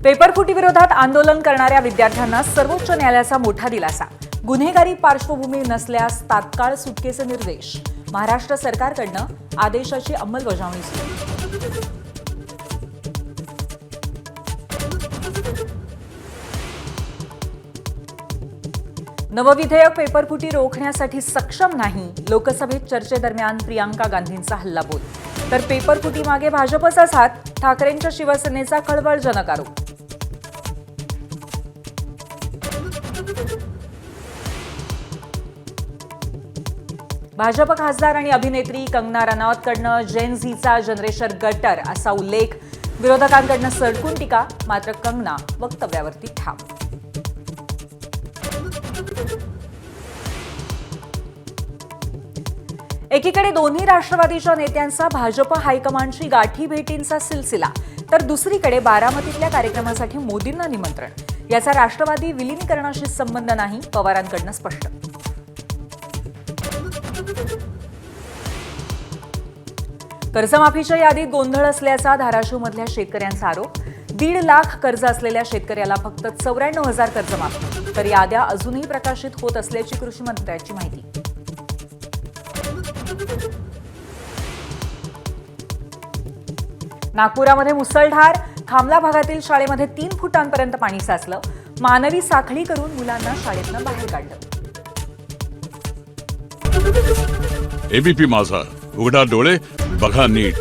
पेपरफुटी विरोधात आंदोलन करणाऱ्या विद्यार्थ्यांना सर्वोच्च न्यायालयाचा मोठा दिलासा. गुन्हेगारी पार्श्वभूमी नसल्यास तात्काळ सुटकेचे निर्देश. महाराष्ट्र सरकारकडून आदेशाची अंमलबजावणी सुरू. नवविधेयक पेपरफुटी रोखण्यासाठी सक्षम नाही. लोकसभेत चर्चेदरम्यान प्रियांका गांधींचा हल्लाबोल. तर पेपरफुटी मागे भाजपचाच हात. ठाकरेंच्या शिवसेनेचा खळबळजनक आरोप. भाजप खासदार आणि अभिनेत्री कंगना रनौतकडनं जेन झीचा जनरेशन गटर असा उल्लेख. विरोधकांकडनं सडकून टीका. मात्र कंगना वक्तव्यावरती ठाम. एकीकडे दोन्ही राष्ट्रवादीच्या नेत्यांचा भाजप हायकमांडची गाठीभेटींचा सिलसिला, तर दुसरीकडे बारामतीतल्या कार्यक्रमासाठी मोदींना निमंत्रण. याचा राष्ट्रवादी विलीनीकरणाशी संबंध नाही, पवारांकडनं स्पष्ट. कर्जमाफीच्या यादीत गोंधळ असल्याचा धाराशिवमधल्या शेतकऱ्यांचा आरोप. 1.5 लाख कर्ज असलेल्या शेतकऱ्याला फक्त 94,000 कर्जमाफी. तर याद्या अजूनही प्रकाशित होत असल्याची कृषी मंत्र्यांची माहिती. नागपुरामध्ये मुसळधार. खामला भागातील शाळेमध्ये 3 फुटांपर्यंत पाणी साचलं. मानवी साखळी करून मुलांना शाळेतनं बाहेर काढलं. एबीपी माझा, उघडा डोळे बघा नीट.